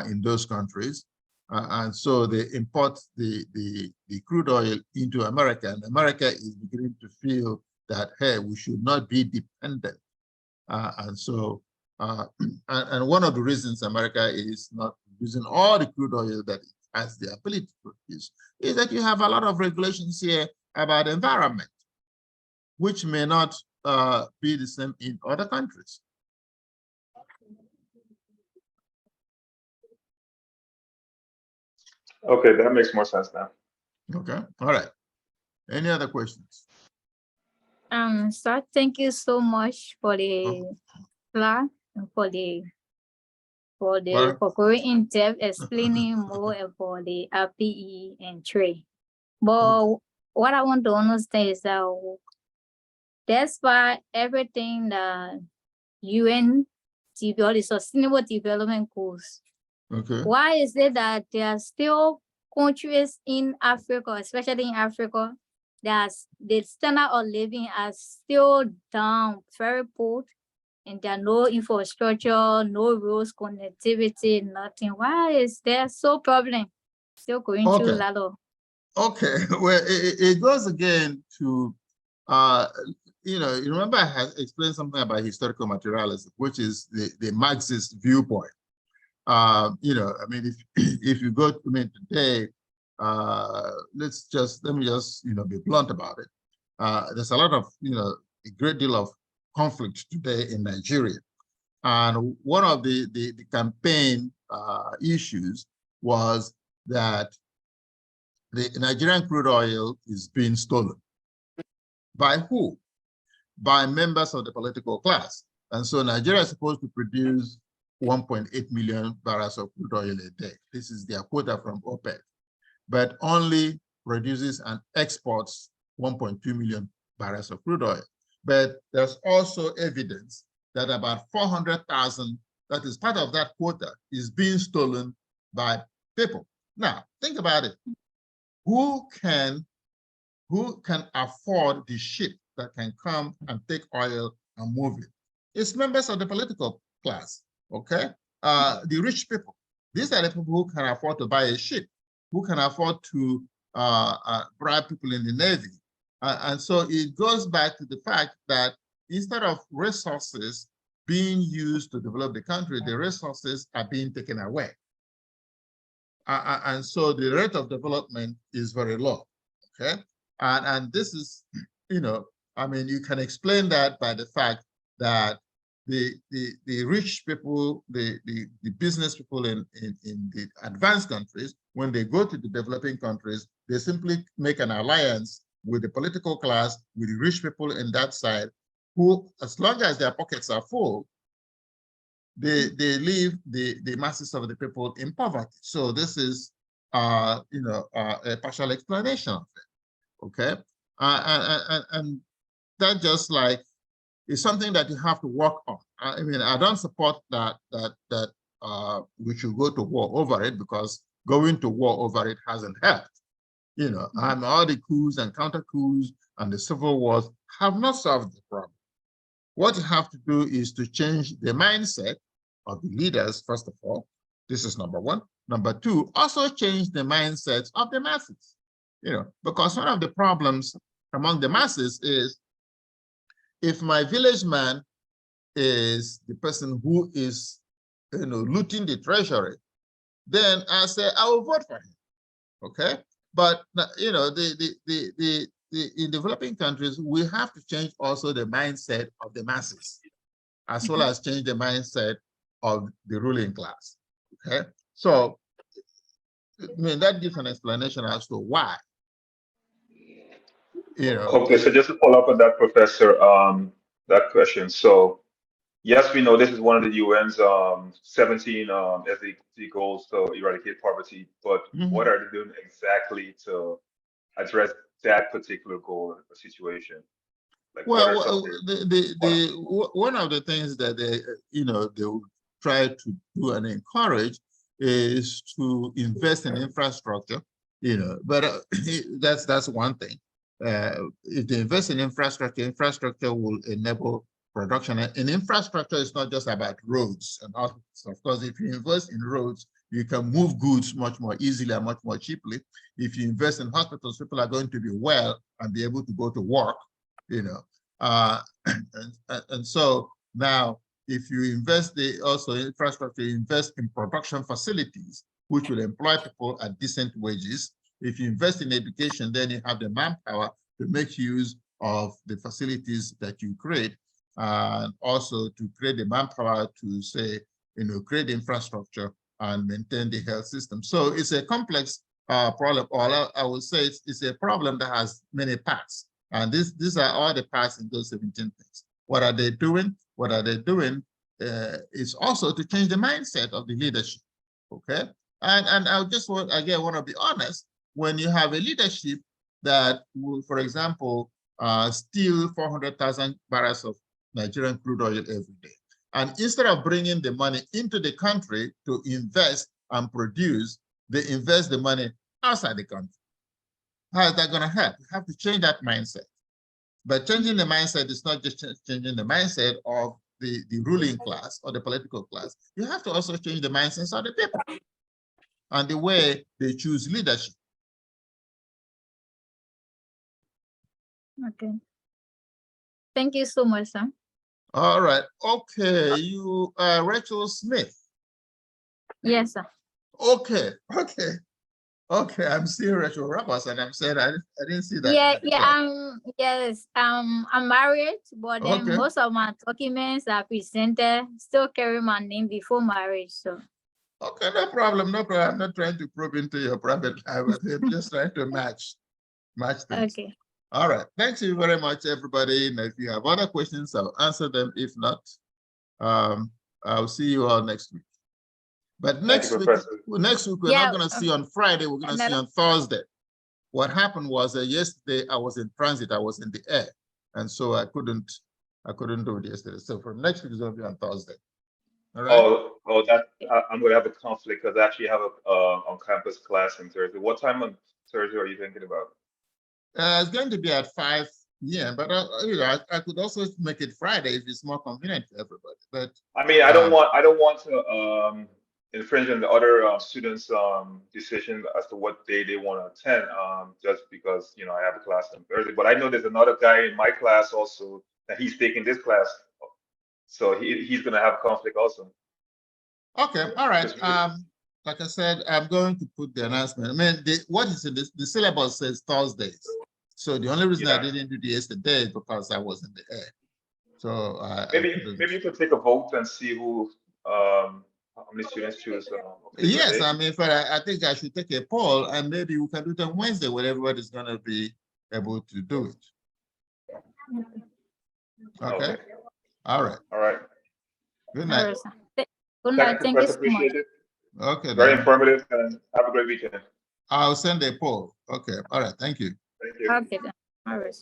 in those countries. And so they import the crude oil into America, and America is beginning to feel that, hey, we should not be dependent. And so, and one of the reasons America is not using all the crude oil that it has the ability to produce is that you have a lot of regulations here about environment, which may not be the same in other countries. Okay, that makes more sense now. Okay, all right. Any other questions? Sir, thank you so much for the class, for going in depth explaining more about the RPE and trade. But what I want to understand is that despite everything that UN the Sustainable Development Goals, why is it that there are still countries in Africa, especially in Africa, that the standard of living is still down, very poor, and there are no infrastructure, no roads, connectivity, nothing? Why is there so problem still going through a lot of? Okay, well, it goes again to, you remember I had explained something about historical materialism, which is the Marxist viewpoint. I mean, if you go to today, let me just be blunt about it. There's a lot of a great deal of conflict today in Nigeria, and one of the campaign issues was that the Nigerian crude oil is being stolen. By who? By members of the political class. And so Nigeria is supposed to produce 1.8 million barrels of crude oil a day. This is their quota from OPEC, but only produces and exports 1.2 million barrels of crude oil. But there's also evidence that about 400,000, that is part of that quota, is being stolen by people. Now, think about it. Who can afford the ship that can come and take oil and move it? It's members of the political class, okay? The rich people. These are the people who can afford to buy a ship, who can afford to bribe people in the Navy. And so it goes back to the fact that instead of resources being used to develop the country, the resources are being taken away. And so the rate of development is very low, okay? And this is, I mean, you can explain that by the fact that the rich people, the business people in the advanced countries, when they go to the developing countries, they simply make an alliance with the political class, with the rich people in that side, who, as long as their pockets are full, they leave the masses of the people in poverty. So this is, a partial explanation of it, okay? And that just like is something that you have to work on. I mean, I don't support that we should go to war over it, because going to war over it hasn't helped. And all the coups and counter coups and the civil wars have not solved the problem. What you have to do is to change the mindset of the leaders, first of all. This is number one. Number two, also change the mindsets of the masses. Because one of the problems among the masses is, if my village man is the person who is, looting the treasury, then I say I will vote for him. Okay, but in developing countries, we have to change also the mindset of the masses, as well as change the mindset of the ruling class. Okay, so that gives an explanation as to why. Okay, so just to follow up on that, Professor, that question. So yes, we know this is one of the UN's 17 SDG goals to eradicate poverty, but what are they doing exactly to address that particular goal or situation? Like, well, one of the things that they will try to do and encourage is to invest in infrastructure. But that's one thing. If they invest in infrastructure will enable production. And infrastructure is not just about roads and hospitals. Of course, if you invest in roads, you can move goods much more easily and much more cheaply. If you invest in hospitals, people are going to be well and be able to go to work. And so now, if you invest also in infrastructure, invest in production facilities, which will employ people at decent wages. If you invest in education, then you have the manpower to make use of the facilities that you create, and also to create the manpower to say, create infrastructure and maintain the health system. So it's a complex problem. Or I would say it's a problem that has many parts. And these are all the parts in those 17 things. What are they doing? What are they doing is also to change the mindset of the leadership. Okay. And I just want to be honest. When you have a leadership that will, for example, steal 400,000 barrels of Nigerian crude oil every day, and instead of bringing the money into the country to invest and produce, they invest the money outside the country. How is that going to help? You have to change that mindset. But changing the mindset is not just changing the mindset of the ruling class or the political class. You have to also change the mindsets of the people and the way they choose leadership. Okay. Thank you so much, sir. All right. Okay. You are Rachel Smith. Yes, sir. Okay. I'm seeing Rachel Roberts, and I'm saying I didn't see that. Yes. I'm married, but then most of my documents are presented still carry my name before marriage. So. Okay, no problem. I'm not trying to probe into your private life. I'm just trying to match things. Okay. All right. Thank you very much, everybody. And if you have other questions, I'll answer them. If not, I'll see you all next week. But next week we're not going to see on Friday. We're going to see on Thursday. What happened was that yesterday I was in transit. I was in the air, and so I couldn't do it yesterday. So from next week, it's going to be on Thursday. All right. I'm going to have a conflict because I actually have a on-campus class on Thursday. What time on Thursday are you thinking about? It's going to be at 5 p.m. But I could also make it Friday if it's more convenient to everybody. But I mean, I don't want to infringe on the other students' decision as to what day they want to attend, just because I have a class on Thursday. But I know there's another guy in my class also that he's taking this class, so he's going to have conflict also. Okay, all right. Like I said, I'm going to put the announcement. I mean, what is in the syllabus says Thursdays. So the only reason I didn't do the yesterday is because I was in the air. So maybe you could take a vote and see who how many students choose. Yes, I mean, I think I should take a poll, and maybe we can do it on Wednesday when everybody's going to be able to do it. Okay. All right. Good night. Good night. Thank you so much. Okay. Very informative, and have a great weekend. I'll send a poll. Okay. All right. Thank you. Thank you. Okay. Then. All right.